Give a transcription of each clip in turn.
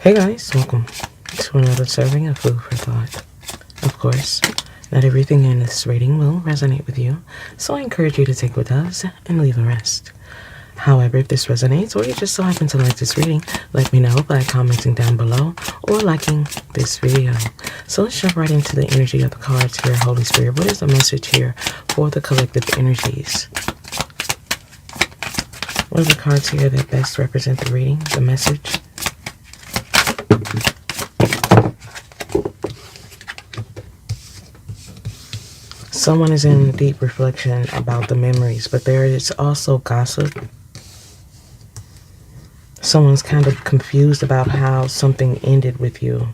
Hey guys, welcome to another serving of food for thought. Of course, not everything in this reading will resonate with you, so I encourage you to take what does and leave the rest. However, if this resonates or you just so happen to like this reading, let me know by commenting down below or liking this video. So let's jump right into the energy of the cards here. Holy Spirit, what is the message here for the collective energies? What are the cards here that best represent the reading, the message? Someone is in deep reflection about the memories, but there is also gossip. Someone's kind of confused about how something ended with you,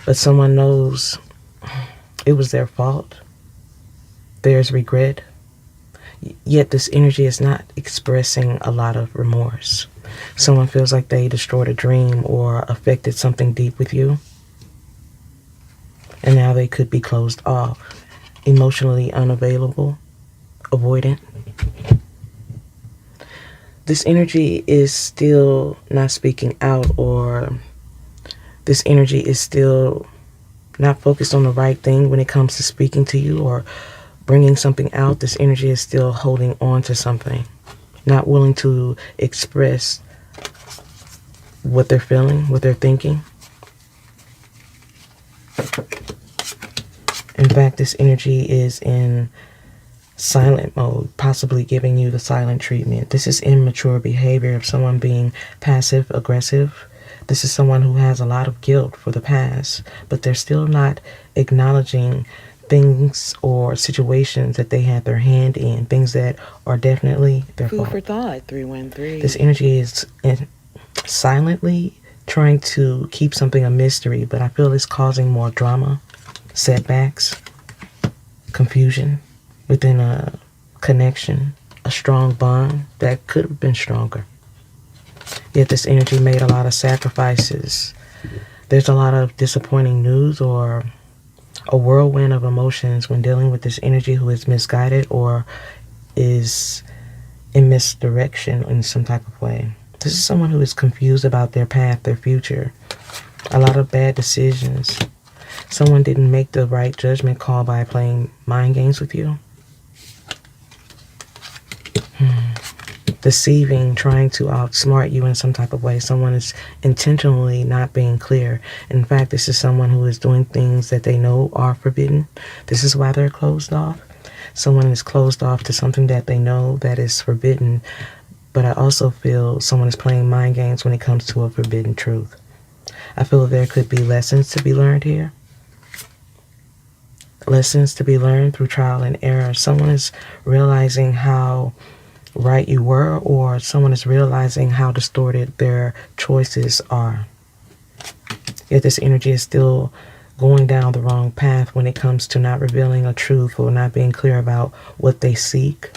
but someone knows it was their fault. There's regret, yet this energy is not expressing a lot of remorse. Someone feels like they destroyed a dream or affected something deep with you, and now they could be closed off, emotionally unavailable, avoidant. This energy is still not speaking out, or this energy is still not focused on the right thing when it comes to speaking to you or bringing something out. This energy is still holding on to something, not willing to express what they're feeling, what they're thinking. In fact, this energy is in silent mode, possibly giving you the silent treatment. This is immature behavior of someone being passive aggressive. This is someone who has a lot of guilt for the past, but they're still not acknowledging things or situations that they had their hand in, things that are definitely their fault. Food for thought, 313. This energy is silently trying to keep something a mystery, but I feel it's causing more drama, setbacks, confusion within a connection, a strong bond that could have been stronger. Yet this energy made a lot of sacrifices. There's a lot of disappointing news or a whirlwind of emotions when dealing with this energy who is misguided or is in misdirection in some type of way. This is someone who is confused about their path, their future. A lot of bad decisions. Someone didn't make the right judgment call by playing mind games with you. Deceiving, trying to outsmart you in some type of way. Someone is intentionally not being clear. In fact, this is someone who is doing things that they know are forbidden. This is why they're closed off. Someone is closed off to something that they know that is forbidden. But I also feel someone is playing mind games when it comes to a forbidden truth. I feel that there could be lessons to be learned here. Lessons to be learned through trial and error. Someone is realizing how right you were, or someone is realizing how distorted their choices are. Yet this energy is still going down the wrong path when it comes to not revealing a truth or not being clear about what they seek.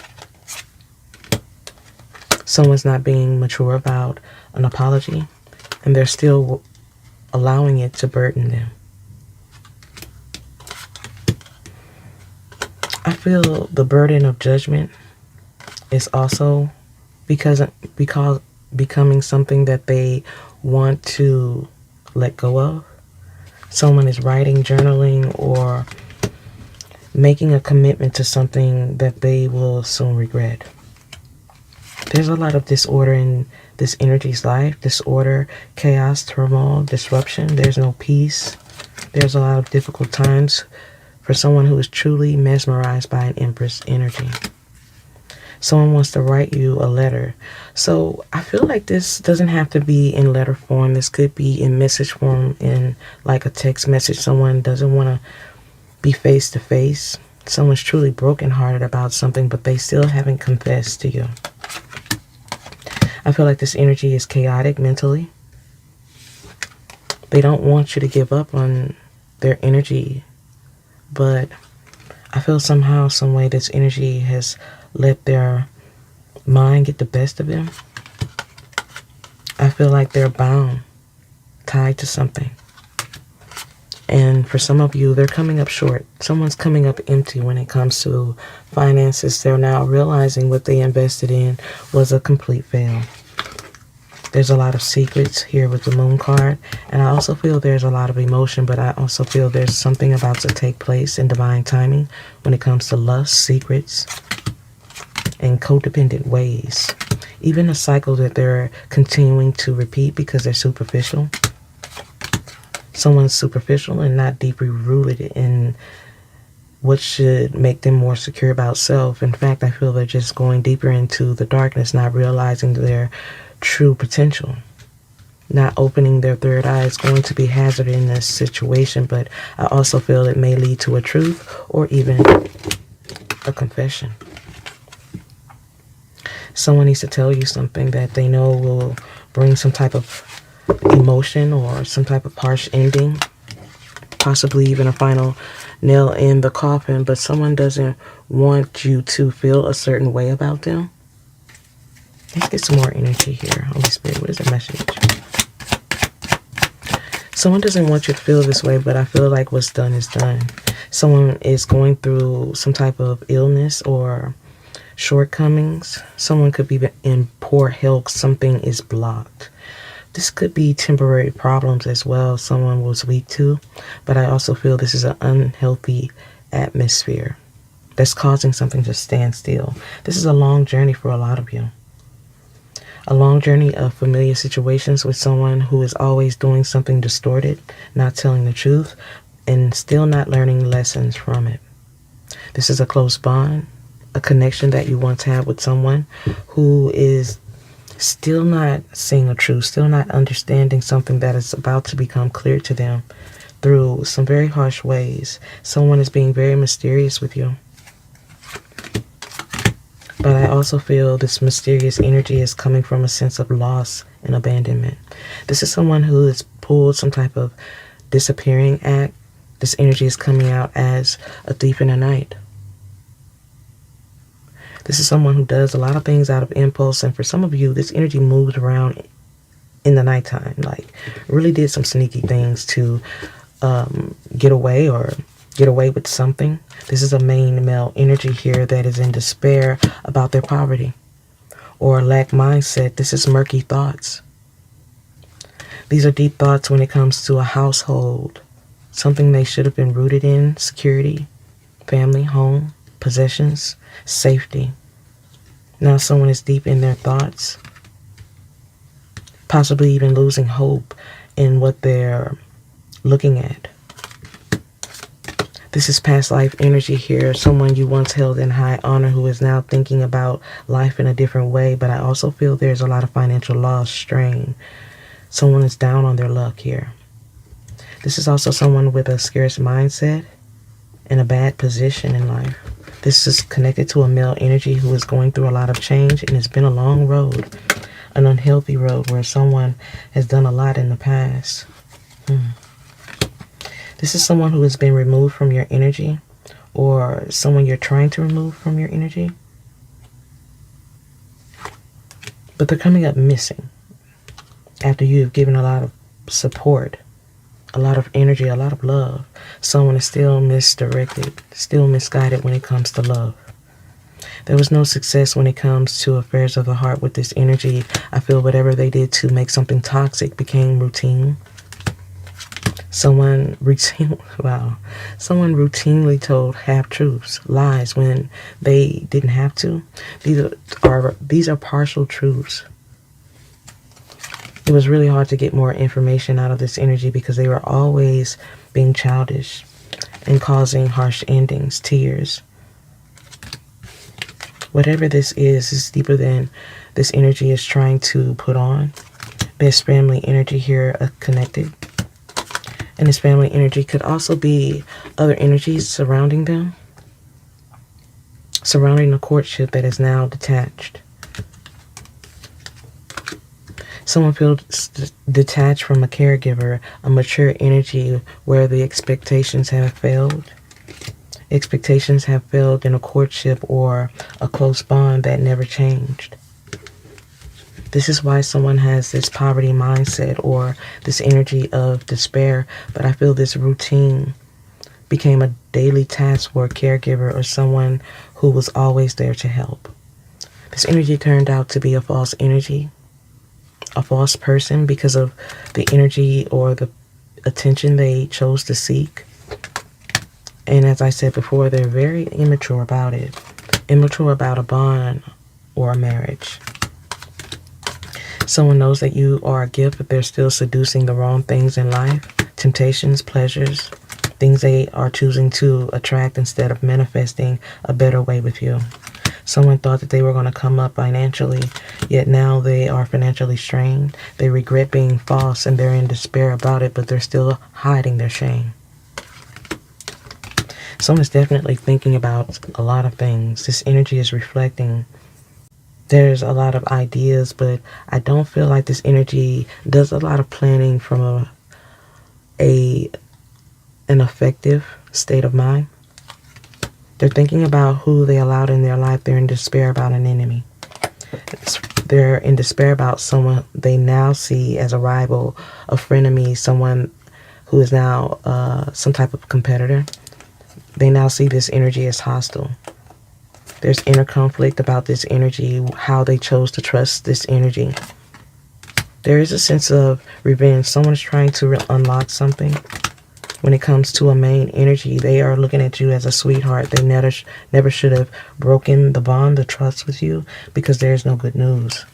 Someone's not being mature about an apology, and they're still allowing it to burden them. I feel the burden of judgment is also because becoming something that they want to let go of. Someone is writing, journaling, or making a commitment to something that they will soon regret. There's a lot of disorder in this energy's life. Disorder, chaos, turmoil, disruption. There's no peace. There's a lot of difficult times for someone who is truly mesmerized by an Empress energy. Someone wants to write you a letter. So I feel like this doesn't have to be in letter form. This could be in message form, in like a text message. Someone doesn't want to be face to face. Someone's truly brokenhearted about something, but they still haven't confessed to you. I feel like this energy is chaotic mentally. They don't want you to give up on their energy, but I feel somehow, some way, this energy has let their mind get the best of them. I feel like they're bound, tied to something. And for some of you, they're coming up short. Someone's coming up empty when it comes to finances. They're now realizing what they invested in was a complete fail. There's a lot of secrets here with the moon card. And I also feel there's a lot of emotion, but I also feel there's something about to take place in divine timing when it comes to lust, secrets, and codependent ways. Even a cycle that they're continuing to repeat because they're superficial. Someone's superficial and not deeply rooted in what should make them more secure about self. In fact, I feel they're just going deeper into the darkness, not realizing their true potential. Not opening their third eye is going to be hazardous in this situation, but I also feel it may lead to a truth or even a confession. Someone needs to tell you something that they know will bring some type of emotion or some type of harsh ending, possibly even a final nail in the coffin, but someone doesn't want you to feel a certain way about them. Let's get some more energy here. Holy Spirit, what is the message? Someone doesn't want you to feel this way, but I feel like what's done is done. Someone is going through some type of illness or shortcomings. Someone could be in poor health. Something is blocked. This could be temporary problems as well. Someone was weak too, but I also feel this is an unhealthy atmosphere that's causing something to stand still. This is a long journey for a lot of you. A long journey of familiar situations with someone who is always doing something distorted, not telling the truth, and still not learning lessons from it. This is a close bond, a connection that you once had with someone who is still not seeing a truth, still not understanding something that is about to become clear to them through some very harsh ways. Someone is being very mysterious with you. But I also feel this mysterious energy is coming from a sense of loss and abandonment. This is someone who has pulled some type of disappearing act. This energy is coming out as a thief in the night. This is someone who does a lot of things out of impulse, and for some of you, this energy moves around in the nighttime, like really did some sneaky things to get away with something. This is a main male energy here that is in despair about their poverty or lack mindset. This is murky thoughts. These are deep thoughts when it comes to a household, something they should have been rooted in: security, family, home, possessions, safety. Now someone is deep in their thoughts, possibly even losing hope in what they're looking at. This is past life energy here. Someone you once held in high honor who is now thinking about life in a different way. But I also feel there's a lot of financial loss, strain. Someone is down on their luck here. This is also someone with a scarce mindset and a bad position in life. This is connected to a male energy who is going through a lot of change, and it's been a long road, an unhealthy road where someone has done a lot in the past. This is someone who has been removed from your energy, or someone you're trying to remove from your energy. But they're coming up missing after you've given a lot of support, a lot of energy, a lot of love. Someone is still misdirected, still misguided when it comes to love. There was no success when it comes to affairs of the heart with this energy. I feel whatever they did to make something toxic became routine. Someone routinely told half-truths, lies when they didn't have to. These are partial truths. It was really hard to get more information out of this energy because they were always being childish and causing harsh endings, tears. Whatever this is deeper than this energy is trying to put on. There's family energy here connected. And this family energy could also be other energies surrounding them, surrounding the courtship that is now detached. Someone feels detached from a caregiver, a mature energy where the expectations have failed. Expectations have failed in a courtship or a close bond that never changed. This is why someone has this poverty mindset or this energy of despair. But I feel this routine became a daily task for a caregiver or someone who was always there to help. This energy turned out to be a false energy. a false person because of the energy or the attention they chose to seek. And as I said before, they're very immature about it. Immature about a bond or a marriage. Someone knows that you are a gift, but they're still seducing the wrong things in life. Temptations, pleasures, things they are choosing to attract instead of manifesting a better way with you. Someone thought that they were going to come up financially, yet now they are financially strained. They regret being false and they're in despair about it, but they're still hiding their shame. Someone is definitely thinking about a lot of things. This energy is reflecting. There's a lot of ideas, but I don't feel like this energy does a lot of planning from an effective state of mind. They're thinking about who they allowed in their life. They're in despair about an enemy. They're in despair about someone they now see as a rival, a frenemy, someone who is now some type of competitor. They now see this energy as hostile. There's inner conflict about this energy, how they chose to trust this energy. There is a sense of revenge. Someone's trying to unlock something. When it comes to a main energy, they are looking at you as a sweetheart. They never should have broken the bond, the trust with you, because there's no good news.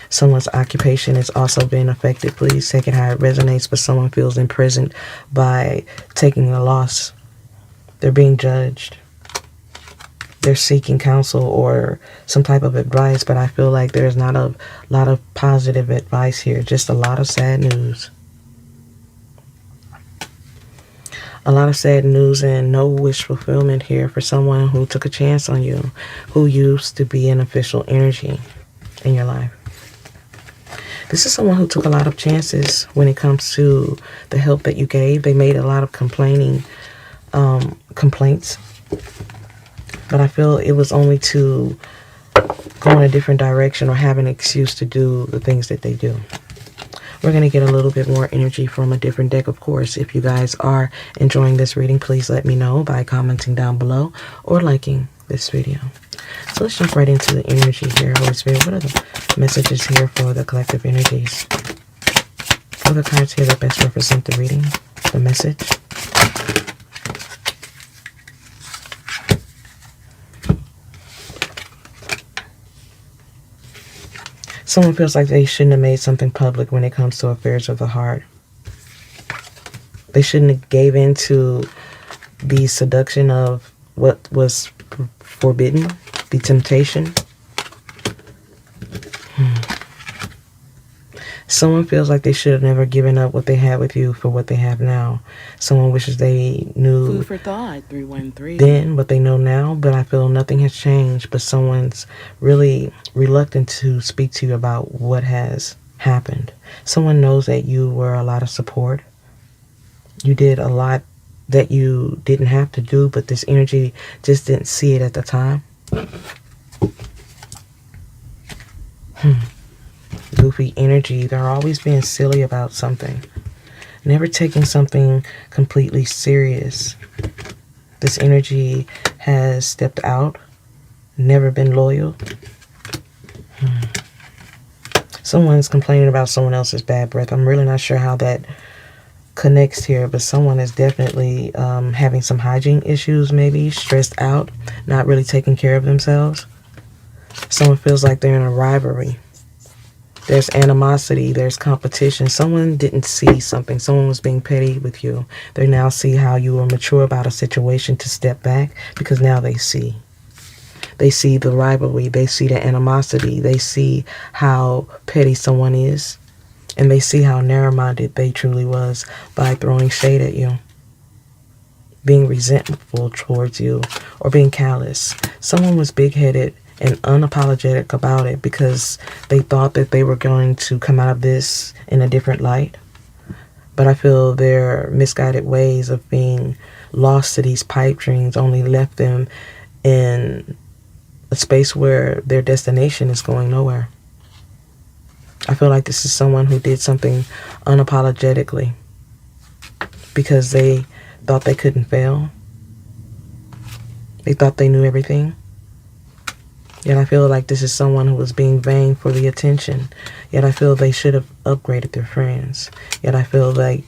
Someone's occupation has also been affected. Please take it how it resonates, but someone feels imprisoned by taking a loss. They're being judged. They're seeking counsel or some type of advice, but I feel like there's not a lot of positive advice here, just a lot of sad news. A lot of sad news and no wish fulfillment here for someone who took a chance on you, who used to be an official energy in your life. This is someone who took a lot of chances when it comes to the help that you gave. They made a lot of complaints, but I feel it was only to go in a different direction or have an excuse to do the things that they do. We're going to get a little bit more energy from a different deck, of course. If you guys are enjoying this reading, please let me know by commenting down below or liking this video. So let's jump right into the energy here. Holy Spirit, what are the messages here for the collective energies? What are the cards here that best represent the reading, the message? Someone feels like they shouldn't have made something public when it comes to affairs of the heart. They shouldn't have gave in to the seduction of what was forbidden, the temptation. Someone feels like they should have never given up what they had with you for what they have now. Someone wishes they knew Food for thought, 313. Then what they know now, but I feel nothing has changed. But someone's really reluctant to speak to you about what has happened. Someone knows that you were a lot of support. You did a lot that you didn't have to do, but this energy just didn't see it at the time. Goofy energy. They're always being silly about something. Never taking something completely serious. This energy has stepped out. Never been loyal. Someone's complaining about someone else's bad breath. I'm really not sure how that connects here, but someone is definitely having some hygiene issues, maybe stressed out, not really taking care of themselves. Someone feels like they're in a rivalry. There's animosity, there's competition. Someone didn't see something. Someone was being petty with you. They now see how you were mature about a situation to step back, because now they see. They see the rivalry. They see the animosity. They see how petty someone is. And they see how narrow-minded they truly was by throwing shade at you, being resentful towards you, or being callous. Someone was big-headed and unapologetic about it because they thought that they were going to come out of this in a different light. But I feel their misguided ways of being lost to these pipe dreams only left them in a space where their destination is going nowhere. I feel like this is someone who did something unapologetically because they thought they couldn't fail. They thought they knew everything. Yet I feel like this is someone who is being vain for the attention. Yet I feel they should have upgraded their friends. Yet I feel like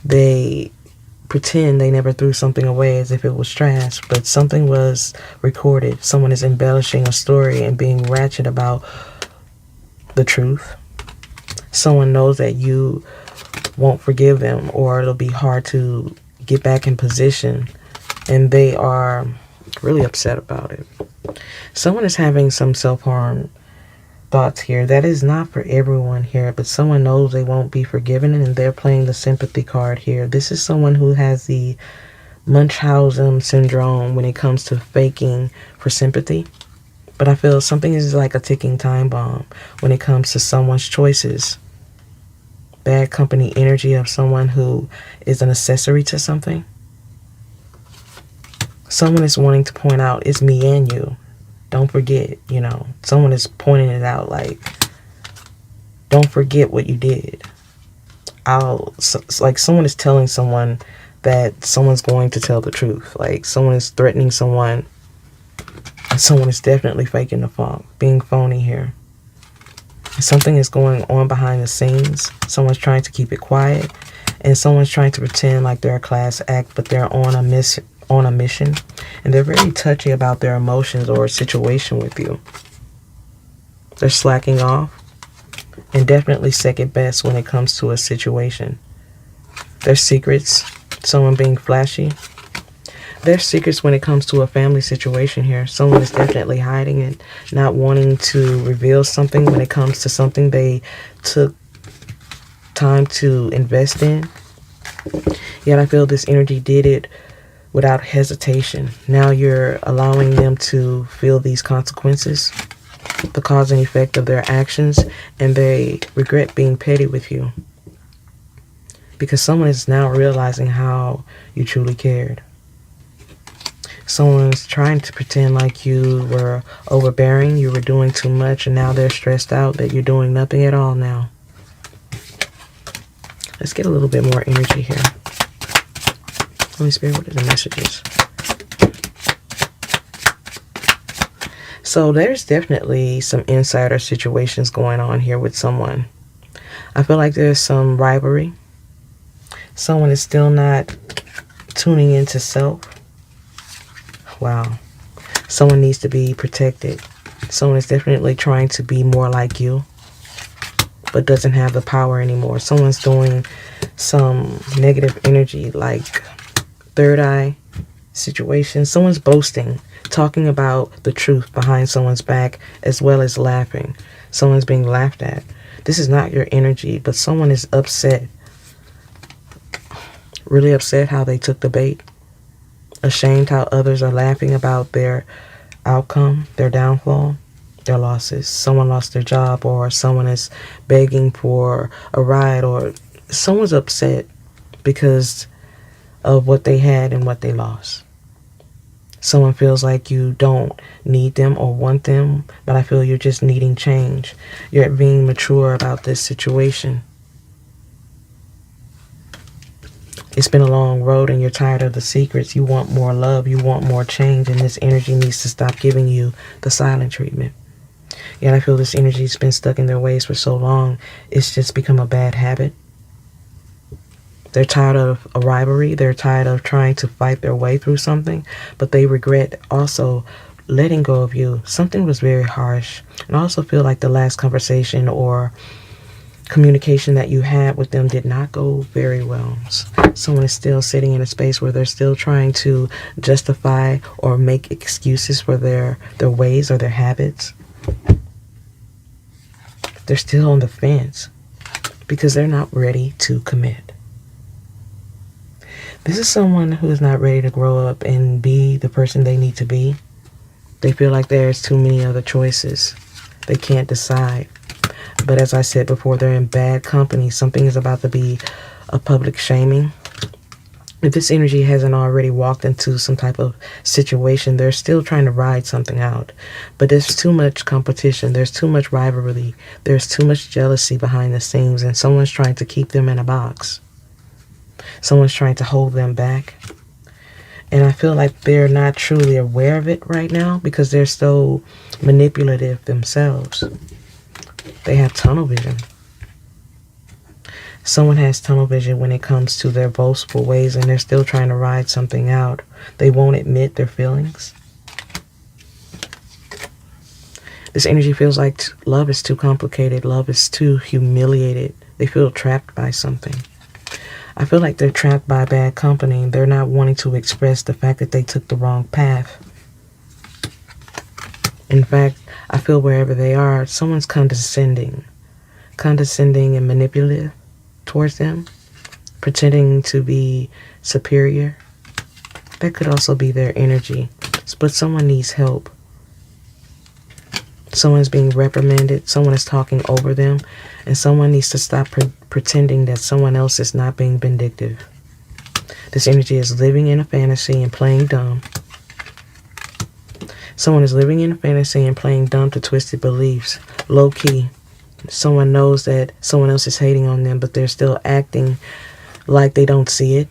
they pretend they never threw something away as if it was trash, but something was recorded. Someone is embellishing a story and being ratchet about the truth. Someone knows that you won't forgive them, or it'll be hard to get back in position, and they are really upset about it. Someone is having some self-harm thoughts here. That is not for everyone here, but someone knows they won't be forgiven, and they're playing the sympathy card here. This is someone who has the Munchausen syndrome when it comes to faking for sympathy. But I feel something is like a ticking time bomb when it comes to someone's choices. Bad company energy of someone who is an accessory to something. Someone is wanting to point out it's me and you. Don't forget, someone is pointing it out like, don't forget what you did. Like someone is telling someone that someone's going to tell the truth. Like someone is threatening someone. And someone is definitely faking the funk, being phony here. Something is going on behind the scenes. Someone's trying to keep it quiet. And someone's trying to pretend like they're a class act, but they're on a mission. And they're very touchy about their emotions or a situation with you. They're slacking off. And definitely second best when it comes to a situation. Their secrets. Someone being flashy. There's secrets when it comes to a family situation here. Someone is definitely hiding it, not wanting to reveal something when it comes to something they took time to invest in. Yet I feel this energy did it without hesitation. Now you're allowing them to feel these consequences, the cause and effect of their actions, and they regret being petty with you. Because someone is now realizing how you truly cared. Someone's trying to pretend like you were overbearing, you were doing too much, and now they're stressed out that you're doing nothing at all now. Let's get a little bit more energy here. Holy Spirit, what are the messages? So there's definitely some insider situations going on here with someone. I feel like there's some rivalry. Someone is still not tuning into self. Wow. Someone needs to be protected. Someone is definitely trying to be more like you, but doesn't have the power anymore. Someone's doing some negative energy, like third eye situation. Someone's boasting, talking about the truth behind someone's back, as well as laughing. Someone's being laughed at. This is not your energy, but someone is upset. Really upset how they took the bait. Ashamed how others are laughing about their outcome, their downfall, their losses. Someone lost their job, or someone is begging for a ride, or someone's upset because of what they had and what they lost. Someone feels like you don't need them or want them, but I feel you're just needing change. You're being mature about this situation. It's been a long road and you're tired of the secrets. You want more love. You want more change. And this energy needs to stop giving you the silent treatment. Yet I feel this energy's been stuck in their ways for so long. It's just become a bad habit. They're tired of a rivalry. They're tired of trying to fight their way through something. But they regret also letting go of you. Something was very harsh. And I also feel like the last conversation or communication that you had with them did not go very well. Someone is still sitting in a space where they're still trying to justify or make excuses for their ways or their habits. They're still on the fence because they're not ready to commit. This is someone who is not ready to grow up and be the person they need to be. They feel like there's too many other choices. They can't decide. But as I said before, they're in bad company. Something is about to be a public shaming. If this energy hasn't already walked into some type of situation, they're still trying to ride something out. But there's too much competition. There's too much rivalry. There's too much jealousy behind the scenes. And someone's trying to keep them in a box. Someone's trying to hold them back. And I feel like they're not truly aware of it right now because they're so manipulative themselves. They have tunnel vision. Someone has tunnel vision when it comes to their boastful ways and they're still trying to ride something out. They won't admit their feelings. This energy feels like love is too complicated. Love is too humiliated. They feel trapped by something. I feel like they're trapped by bad company. They're not wanting to express the fact that they took the wrong path. In fact, I feel wherever they are, someone's condescending and manipulative towards them, pretending to be superior. That could also be their energy. But someone needs help. Someone's being reprimanded. Someone is talking over them. And someone needs to stop pretending that someone else is not being vindictive. This energy is living in a fantasy and playing dumb. Someone is living in a fantasy and playing dumb to twisted beliefs. Low key. Someone knows that someone else is hating on them, but they're still acting like they don't see it.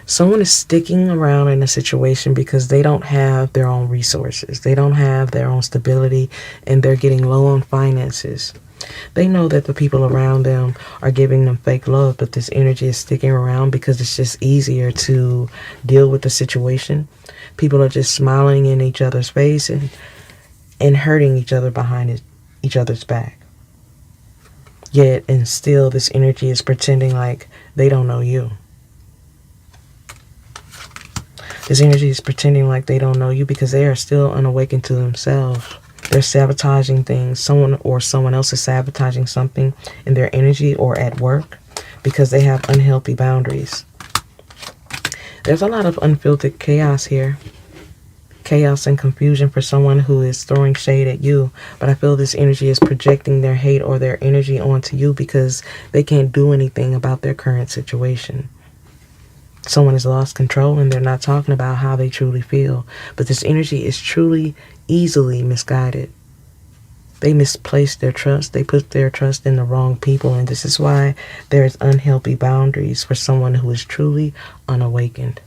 Someone is sticking around in a situation because they don't have their own resources. They don't have their own stability, and they're getting low on finances. They know that the people around them are giving them fake love, but this energy is sticking around because it's just easier to deal with the situation. People are just smiling in each other's face and hurting each other behind each other's back. Yet, and still, this energy is pretending like they don't know you. This energy is pretending like they don't know you because they are still unawakened to themselves. They're sabotaging things. Someone else is sabotaging something in their energy or at work because they have unhealthy boundaries. There's a lot of unfiltered chaos here. Chaos and confusion for someone who is throwing shade at you. But I feel this energy is projecting their hate or their energy onto you because they can't do anything about their current situation. Someone has lost control and they're not talking about how they truly feel. But this energy is truly easily misguided. They misplaced their trust. They put their trust in the wrong people. And this is why there is unhealthy boundaries for someone who is truly unawakened.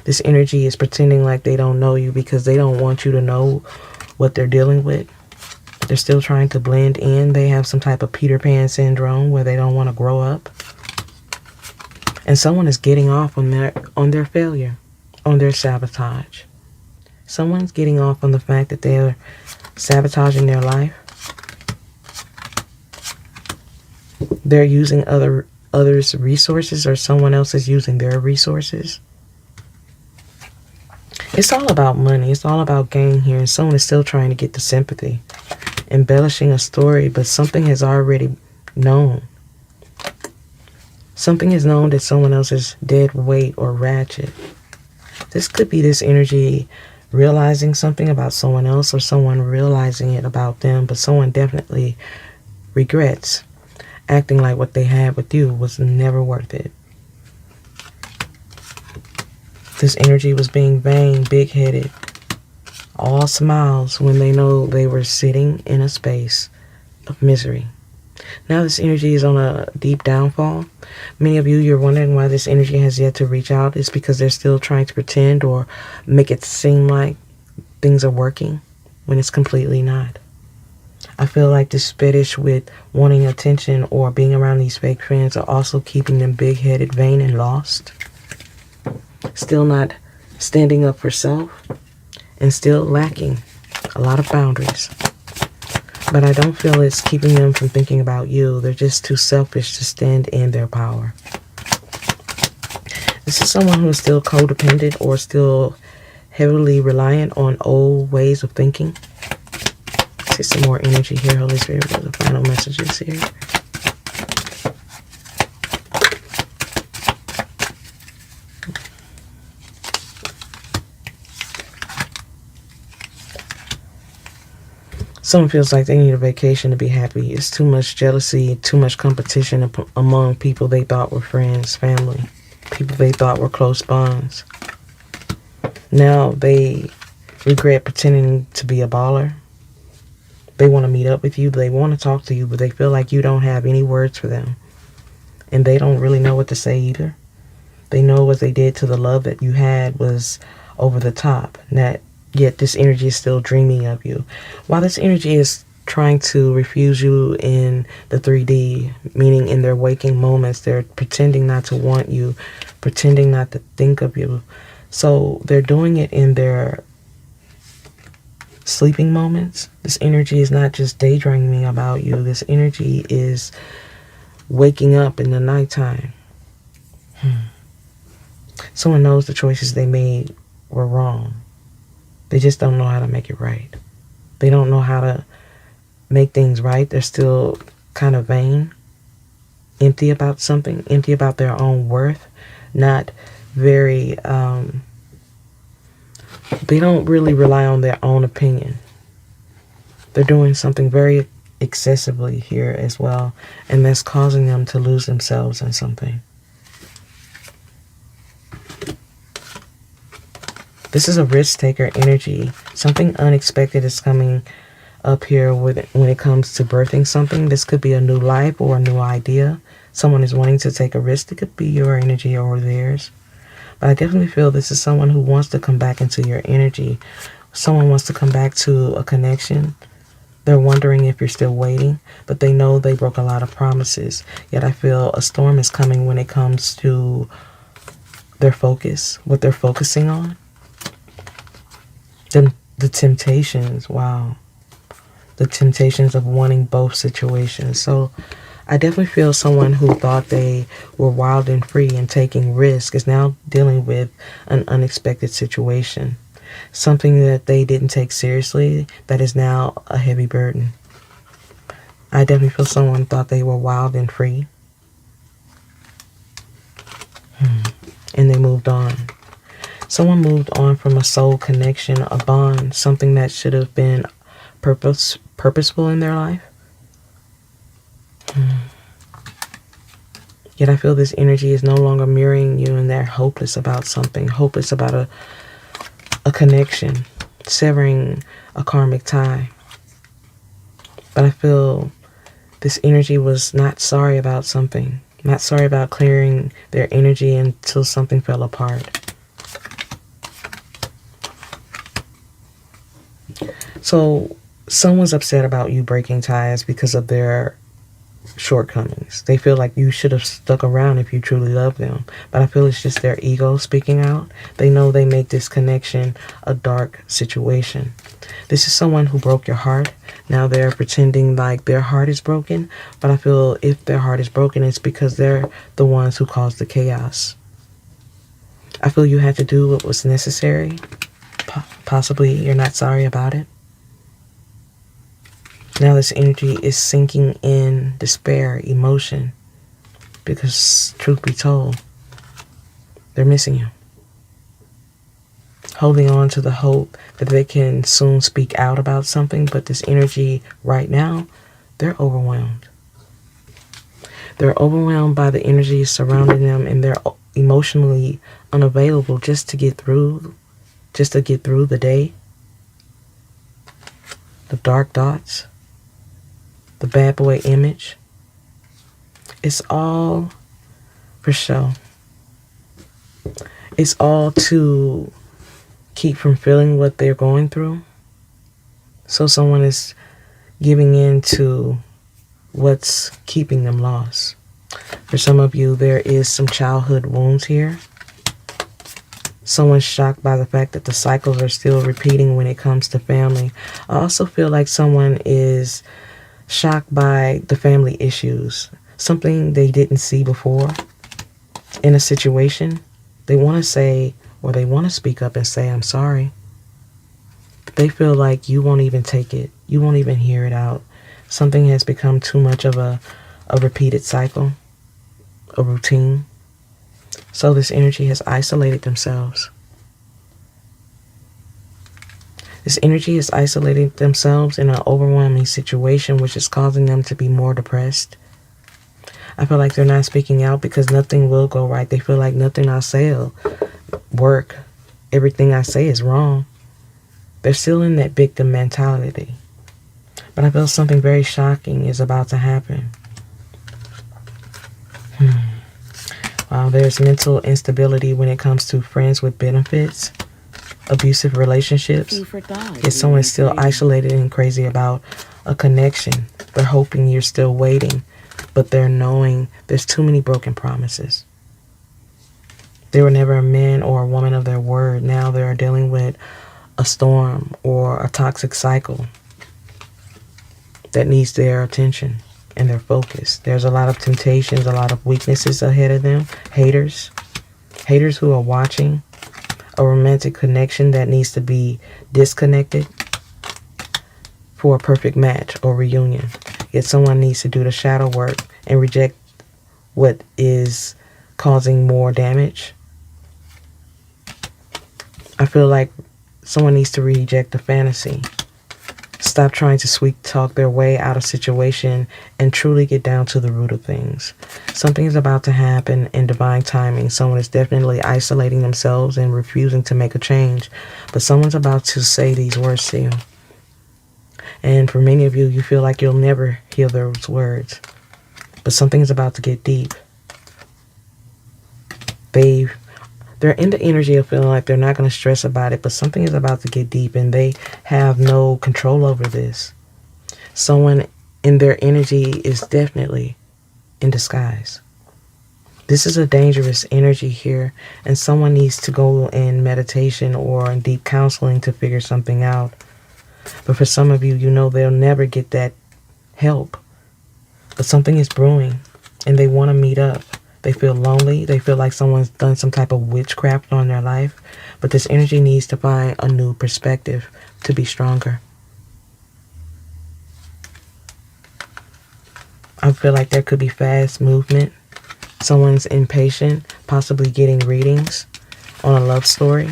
This energy is pretending like they don't know you because they don't want you to know what they're dealing with. They're still trying to blend in. They have some type of Peter Pan syndrome where they don't want to grow up. And someone is getting off on their failure, on their sabotage. Someone's getting off on the fact that they're sabotaging their life. They're using others' resources, or someone else is using their resources. It's all about money. It's all about gain here. And someone is still trying to get the sympathy, embellishing a story, but something has already known. Something is known that someone else is dead weight or ratchet. This could be this energy realizing something about someone else or someone realizing it about them, but someone definitely regrets acting like what they had with you was never worth it. This energy was being vain, big-headed, all smiles when they know they were sitting in a space of misery. Now this energy is on a deep downfall. Many of you, you're wondering why this energy has yet to reach out. It's because they're still trying to pretend or make it seem like things are working when it's completely not. I feel like this fetish with wanting attention or being around these fake friends are also keeping them big-headed, vain, and lost. Still not standing up for self and still lacking a lot of boundaries. But I don't feel it's keeping them from thinking about you. They're just too selfish to stand in their power. This is someone who is still codependent or still heavily reliant on old ways of thinking. Let's get some more energy here, Holy Spirit, for the final messages here. Someone feels like they need a vacation to be happy. It's too much jealousy, too much competition among people they thought were friends, family, people they thought were close bonds. Now they regret pretending to be a baller. They want to meet up with you. They want to talk to you, but they feel like you don't have any words for them. And they don't really know what to say either. They know what they did to the love that you had was over the top. Yet this energy is still dreaming of you. While this energy is trying to refuse you in the 3D, meaning in their waking moments, they're pretending not to want you, pretending not to think of you. So they're doing it in their sleeping moments. This energy is not just daydreaming about you. This energy is waking up in the nighttime. Someone knows the choices they made were wrong. They just don't know how to make it right. They don't know how to make things right. They're still kind of vain, empty about something, empty about their own worth, not very, they don't really rely on their own opinion. They're doing something very excessively here as well, and that's causing them to lose themselves in something. This is a risk taker energy. Something unexpected is coming up here when it comes to birthing something. This could be a new life or a new idea. Someone is wanting to take a risk. It could be your energy or theirs. But I definitely feel this is someone who wants to come back into your energy. Someone wants to come back to a connection. They're wondering if you're still waiting, but they know they broke a lot of promises. Yet I feel a storm is coming when it comes to their focus, what they're focusing on. The temptations, wow. The temptations of wanting both situations. So I definitely feel someone who thought they were wild and free and taking risk is now dealing with an unexpected situation. Something that they didn't take seriously that is now a heavy burden. I definitely feel someone thought they were wild and free. And they moved on. Someone moved on from a soul connection, a bond, something that should have been purposeful in their life. Yet I feel this energy is no longer mirroring you and they're hopeless about something, hopeless about a connection, severing a karmic tie. But I feel this energy was not sorry about something, not sorry about clearing their energy until something fell apart. So someone's upset about you breaking ties because of their shortcomings. They feel like you should have stuck around if you truly love them. But I feel it's just their ego speaking out. They know they make this connection a dark situation. This is someone who broke your heart. Now they're pretending like their heart is broken. But I feel if their heart is broken, it's because they're the ones who caused the chaos. I feel you had to do what was necessary. Possibly you're not sorry about it. Now this energy is sinking in despair, emotion, because truth be told, they're missing you. Holding on to the hope that they can soon speak out about something, but this energy right now, they're overwhelmed. They're overwhelmed by the energy surrounding them and they're emotionally unavailable just to get through the day. The dark thoughts. The bad boy image. It's all for show. It's all to keep from feeling what they're going through. So someone is giving in to what's keeping them lost. For some of you, there is some childhood wounds here. Someone's shocked by the fact that the cycles are still repeating when it comes to family. I also feel like someone is shocked by the family issues, something they didn't see before in a situation. They want to say, or they want to speak up and say, I'm sorry. They feel like you won't even take it. You won't even hear it out. Something has become too much of a repeated cycle, a routine. So this energy has isolated themselves. This energy is isolating themselves in an overwhelming situation, which is causing them to be more depressed. I feel like they're not speaking out because nothing will go right. They feel like nothing I say will work. Everything I say is wrong. They're still in that victim mentality. But I feel something very shocking is about to happen. There's mental instability when it comes to friends with benefits, abusive relationships. E for thought. If someone is still isolated and crazy about a connection, they're hoping you're still waiting, but they're knowing there's too many broken promises. They were never a man or a woman of their word. Now they're dealing with a storm or a toxic cycle that needs their attention and their focus. There's a lot of temptations, a lot of weaknesses ahead of them. Haters who are watching a romantic connection that needs to be disconnected for a perfect match or reunion. Yet someone needs to do the shadow work and reject what is causing more damage. I feel like someone needs to reject the fantasy. Stop trying to sweet talk their way out of situation and truly get down to the root of things. Something is about to happen in divine timing. Someone is definitely isolating themselves and refusing to make a change. But someone's about to say these words to you. And for many of you, you feel like you'll never hear those words. But something is about to get deep. They're in the energy of feeling like they're not going to stress about it, but something is about to get deep and they have no control over this. Someone in their energy is definitely in disguise. This is a dangerous energy here, and someone needs to go in meditation or in deep counseling to figure something out. But for some of you, you know they'll never get that help. But something is brewing and they want to meet up. They feel lonely. They feel like someone's done some type of witchcraft on their life. But this energy needs to find a new perspective to be stronger. I feel like there could be fast movement. Someone's impatient, possibly getting readings on a love story,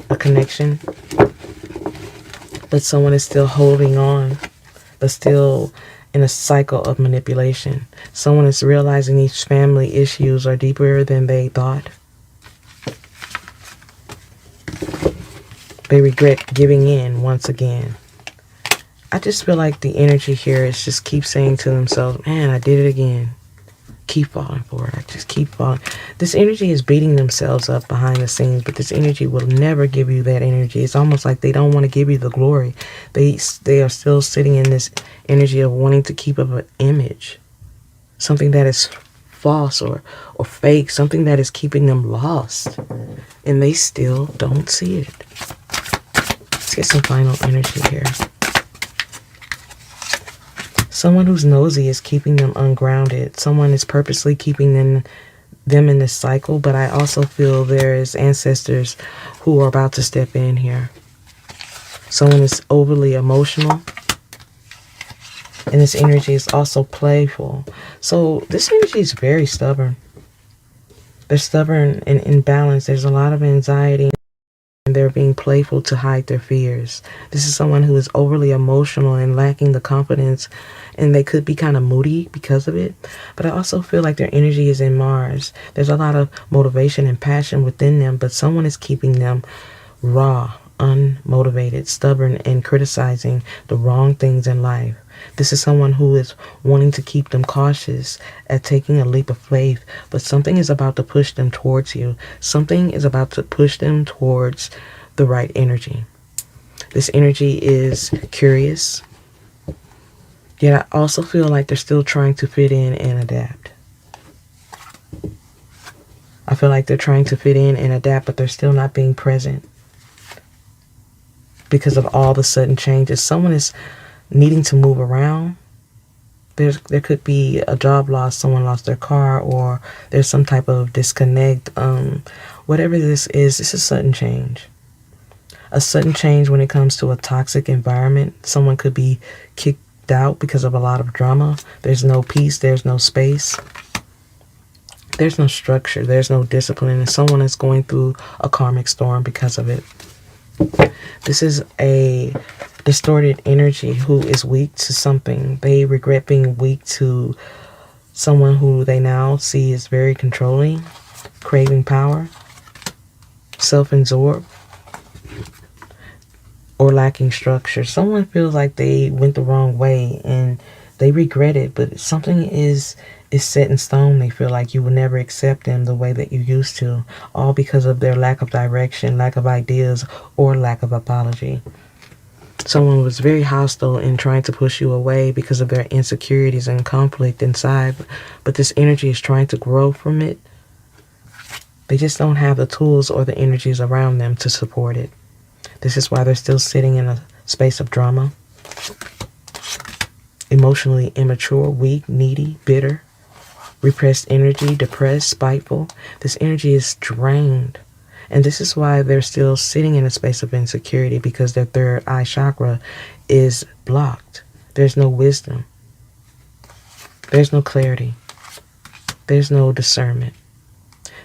a connection. But someone is still holding on, but still in a cycle of manipulation. Someone is realizing these family issues are deeper than they thought. They regret giving in once again. I just feel like the energy here is just keep saying to themselves, man, I did it again. Keep falling for it. I just keep falling. This energy is beating themselves up behind the scenes, but this energy will never give you that energy. It's almost like they don't want to give you the glory. They are still sitting in this energy of wanting to keep up an image, something that is false or fake, something that is keeping them lost, and they still don't see it. Let's get some final energy here. Someone who's nosy is keeping them ungrounded. Someone is purposely keeping them in this cycle, but I also feel there is ancestors who are about to step in here. Someone is overly emotional, and this energy is also playful. So this energy is very stubborn. They're stubborn and imbalanced. There's a lot of anxiety, and they're being playful to hide their fears. This is someone who is overly emotional and lacking the confidence, and they could be kind of moody because of it. But I also feel like their energy is in Mars. There's a lot of motivation and passion within them, but someone is keeping them raw, unmotivated, stubborn, and criticizing the wrong things in life. This is someone who is wanting to keep them cautious at taking a leap of faith, but something is about to push them towards you. Something is about to push them towards the right energy. This energy is curious, yet I also feel like they're still trying to fit in and adapt. I feel like they're trying to fit in and adapt, but they're still not being present because of all the sudden changes. Someone is needing to move around. There could be a job loss, someone lost their car, or there's some type of disconnect. Whatever this is sudden change. A sudden change when it comes to a toxic environment. Someone could be kicked out because of a lot of drama. There's no peace, there's no space. There's no structure, there's no discipline, and someone is going through a karmic storm because of it. This is a distorted energy who is weak to something. They regret being weak to someone who they now see is very controlling, craving power, self-absorbed, or lacking structure. Someone feels like they went the wrong way and They regret it, but something is set in stone. They feel like you will never accept them the way that you used to, all because of their lack of direction, lack of ideas, or lack of apology. Someone was very hostile in trying to push you away because of their insecurities and conflict inside, but this energy is trying to grow from it. They just don't have the tools or the energies around them to support it. This is why they're still sitting in a space of drama, emotionally immature, weak, needy, bitter, repressed energy, depressed, spiteful. This energy is drained. And this is why they're still sitting in a space of insecurity, because their third eye chakra is blocked. There's no wisdom. There's no clarity. There's no discernment.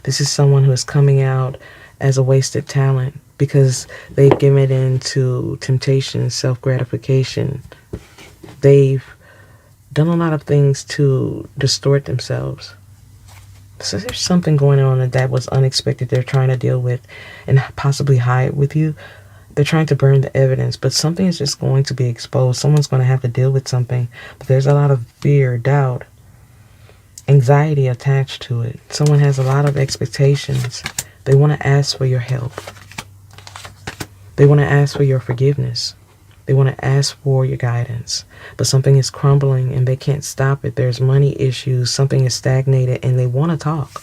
This is someone who is coming out as a wasted talent because they've given in to temptation, self-gratification. They've done a lot of things to distort themselves. So there's something going on that was unexpected they're trying to deal with and possibly hide with you. They're trying to burn the evidence, but something is just going to be exposed. Someone's going to have to deal with something. But there's a lot of fear, doubt, anxiety attached to it. Someone has a lot of expectations. They want to ask for your help. They want to ask for your forgiveness. They want to ask for your guidance, but something is crumbling and they can't stop it. There's money issues, something is stagnated, and they want to talk.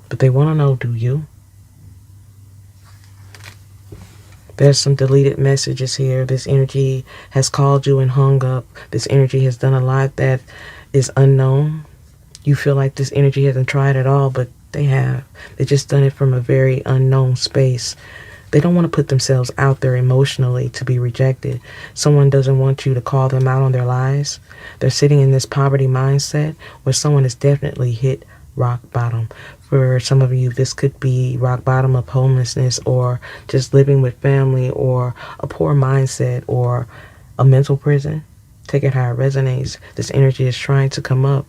But they want to know, do you? There's some deleted messages here. This energy has called you and hung up. This energy has done a lot that is unknown. You feel like this energy hasn't tried at all, but they have. They just done it from a very unknown space. They don't want to put themselves out there emotionally to be rejected. Someone doesn't want you to call them out on their lies. They're sitting in this poverty mindset where someone has definitely hit rock bottom. For some of you, this could be rock bottom of homelessness, or just living with family, or a poor mindset, or a mental prison. Take it how it resonates. This energy is trying to come up,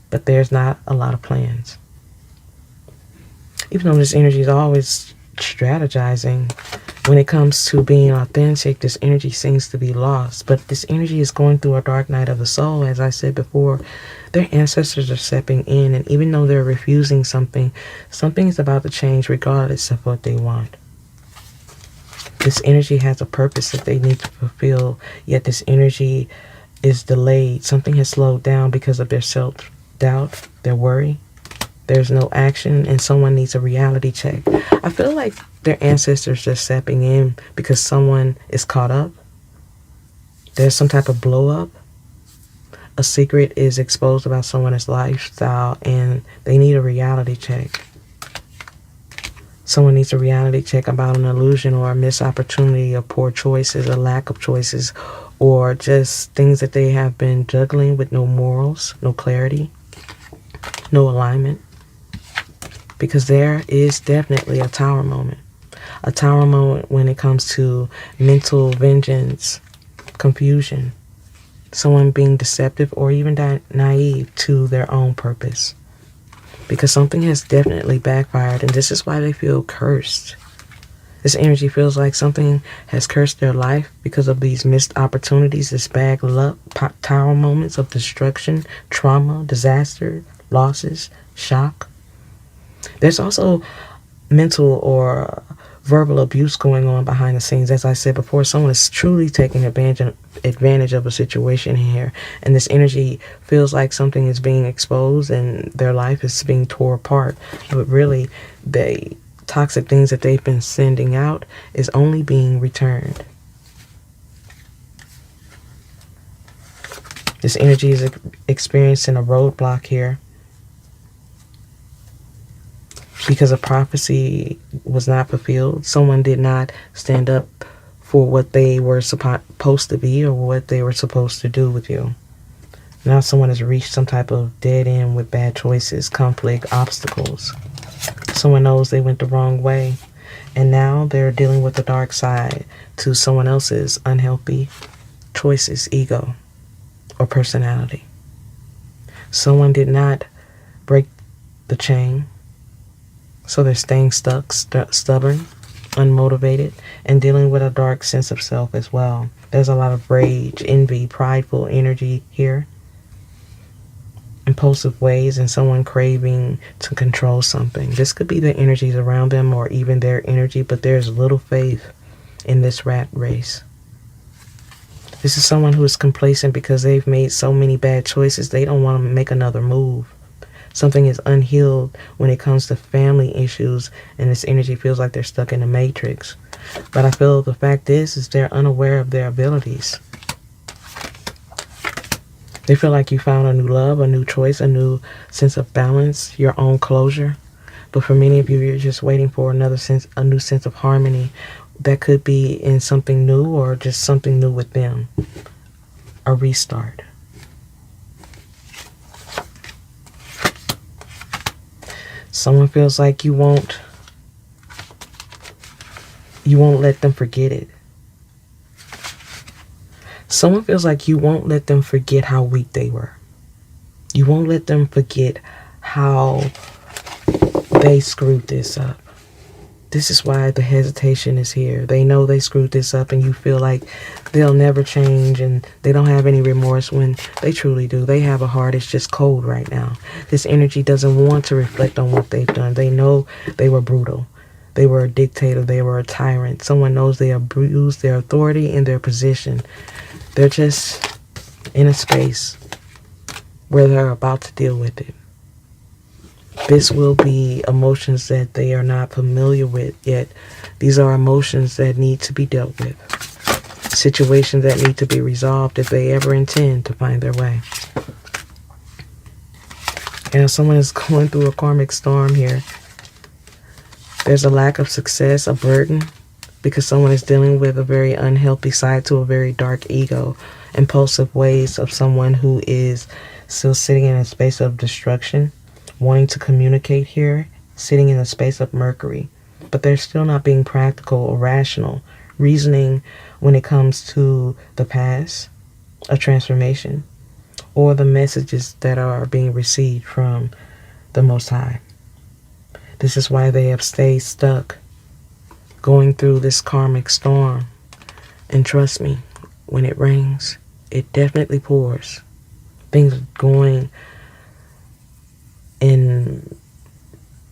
but there's not a lot of plans. Even though this energy is always strategizing, when it comes to being authentic, this energy seems to be lost. But this energy is going through a dark night of the soul. As I said before, their ancestors are stepping in, and even though they're refusing something, something is about to change regardless of what they want. This energy has a purpose that they need to fulfill, yet this energy is delayed. Something has slowed down because of their self-doubt, their worry. There's no action, and someone needs a reality check. I feel like their ancestors are stepping in because someone is caught up. There's some type of blow up. A secret is exposed about someone's lifestyle, and they need a reality check. Someone needs a reality check about an illusion or a missed opportunity, or poor choices, a lack of choices, or just things that they have been juggling with no morals, no clarity, no alignment. Because there is definitely a tower moment. A tower moment when it comes to mental vengeance, confusion, someone being deceptive or even naive to their own purpose. Because something has definitely backfired, and this is why they feel cursed. This energy feels like something has cursed their life because of these missed opportunities, this bad luck, tower moments of destruction, trauma, disaster, losses, shock. There's also mental or verbal abuse going on behind the scenes. As I said before, someone is truly taking advantage of a situation here, and this energy feels like something is being exposed and their life is being torn apart. But really, the toxic things that they've been sending out is only being returned. This energy is experiencing a roadblock here, because a prophecy was not fulfilled. Someone did not stand up for what they were supposed to be or what they were supposed to do with you. Now someone has reached some type of dead end with bad choices, conflict, obstacles. Someone knows they went the wrong way, and now they're dealing with the dark side to someone else's unhealthy choices, ego, or personality. Someone did not break the chain, so they're staying stuck, stubborn, unmotivated, and dealing with a dark sense of self as well. There's a lot of rage, envy, prideful energy here, impulsive ways, and someone craving to control something. This could be the energies around them or even their energy, but there's little faith in this rat race. This is someone who is complacent because they've made so many bad choices. They don't want to make another move. Something is unhealed when it comes to family issues, and this energy feels like they're stuck in a matrix. But I feel the fact is they're unaware of their abilities. They feel like you found a new love, a new choice, a new sense of balance, your own closure. But for many of you, you're just waiting for a new sense of harmony. That could be in something new or just something new with them. A restart. Someone feels like you won't let them forget it. Someone feels like you won't let them forget how weak they were. You won't let them forget how they screwed this up. This is why the hesitation is here. They know they screwed this up, and you feel like they'll never change and they don't have any remorse when they truly do. They have a heart. It's just cold right now. This energy doesn't want to reflect on what they've done. They know they were brutal. They were a dictator. They were a tyrant. Someone knows they abused their authority and their position. They're just in a space where they're about to deal with it. This will be emotions that they are not familiar with yet. These are emotions that need to be dealt with. Situations that need to be resolved if they ever intend to find their way. And if someone is going through a karmic storm here, there's a lack of success, a burden, because someone is dealing with a very unhealthy side to a very dark ego, impulsive ways of someone who is still sitting in a space of destruction, wanting to communicate here, sitting in a space of Mercury, but they're still not being practical or rational, reasoning when it comes to the past, a transformation, or the messages that are being received from the Most High. This is why they have stayed stuck, going through this karmic storm. And trust me, when it rains, it definitely pours. Things are going and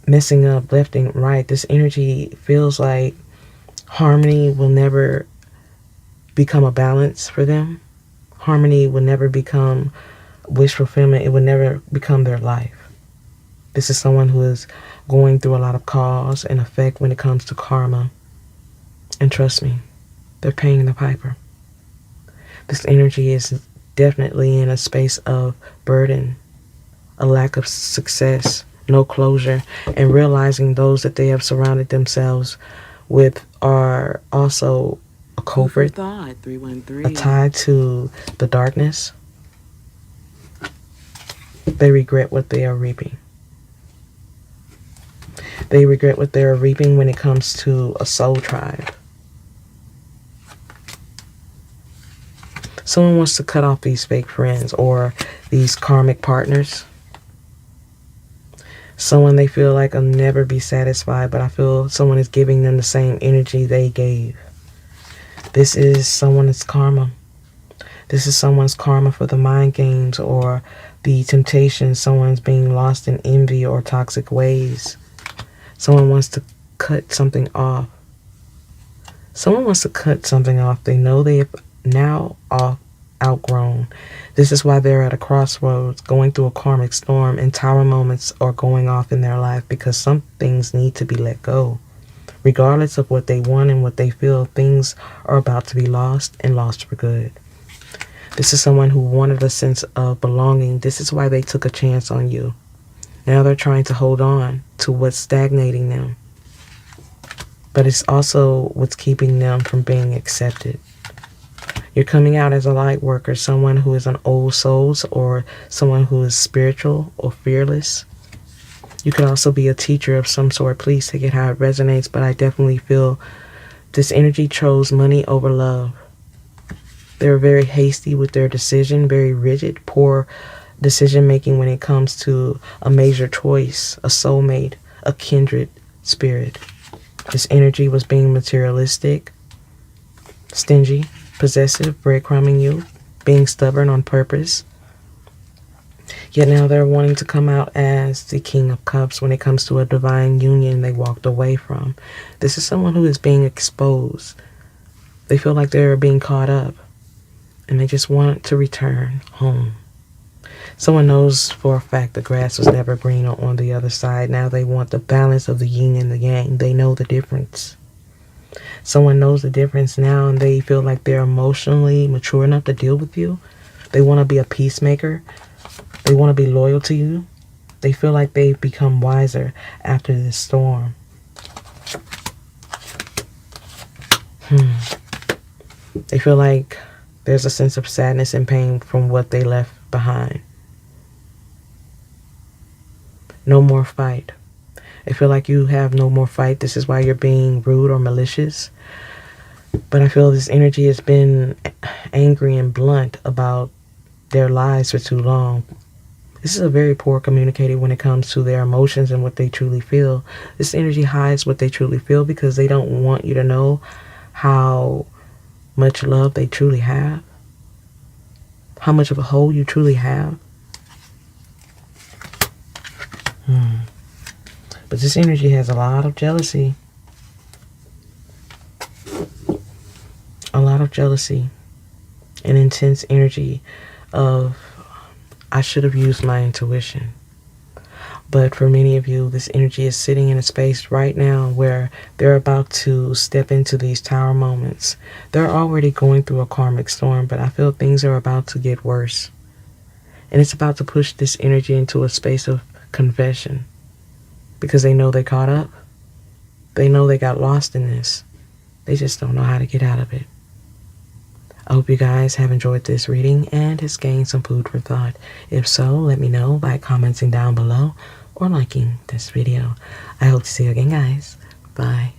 messing up left and right. This energy feels like harmony will never become a balance for them. Harmony will never become wish fulfillment. It will never become their life. This is someone who is going through a lot of cause and effect when it comes to karma. And trust me, they're paying the piper. This energy is definitely in a space of burden, a lack of success, no closure, and realizing those that they have surrounded themselves with are also a culprit, Thought, 313. a tie to the darkness. They regret what they are reaping. They regret what they are reaping when it comes to a soul tribe. Someone wants to cut off these fake friends or these karmic partners. Someone they feel like will never be satisfied, but I feel someone is giving them the same energy they gave. This is someone's karma. This is someone's karma for the mind games or the temptation. Someone's being lost in envy or toxic ways. Someone wants to cut something off. Someone wants to cut something off they know they have now outgrown. This is why they're at a crossroads, going through a karmic storm, and tower moments are going off in their life because some things need to be let go. Regardless of what they want and what they feel, things are about to be lost and lost for good. This is someone who wanted a sense of belonging. This is why they took a chance on you. Now they're trying to hold on to what's stagnating them. But it's also what's keeping them from being accepted. You're coming out as a light worker, someone who is an old soul or someone who is spiritual or fearless. You could also be a teacher of some sort. Please take it how it resonates, but I definitely feel this energy chose money over love. They're very hasty with their decision, very rigid, poor decision making when it comes to a major choice, a soulmate, a kindred spirit. This energy was being materialistic, stingy, possessive, breadcrumbing you, being stubborn on purpose. Yet now they're wanting to come out as the King of Cups when it comes to a divine union they walked away from. This is someone who is being exposed. They feel like they're being caught up and they just want to return home. Someone knows for a fact the grass was never greener on the other side. Now they want the balance of the yin and the yang. They know the difference. Someone knows the difference now and they feel like they're emotionally mature enough to deal with you. They want to be a peacemaker. They want to be loyal to you. They feel like they've become wiser after this storm. They feel like there's a sense of sadness and pain from what they left behind. No more fight. I feel like you have no more fight. This is why you're being rude or malicious. But I feel this energy has been angry and blunt about their lives for too long. This is a very poor communicator when it comes to their emotions and what they truly feel. This energy hides what they truly feel because they don't want you to know how much love they truly have, how much of a hold you truly have. But this energy has a lot of jealousy. A lot of jealousy. An intense energy of, I should have used my intuition. But for many of you, this energy is sitting in a space right now where they're about to step into these tower moments. They're already going through a karmic storm, but I feel things are about to get worse. And it's about to push this energy into a space of confession. Because they know they caught up. They know they got lost in this. They just don't know how to get out of it. I hope you guys have enjoyed this reading and has gained some food for thought. If so, let me know by commenting down below or liking this video. I hope to see you again, guys. Bye.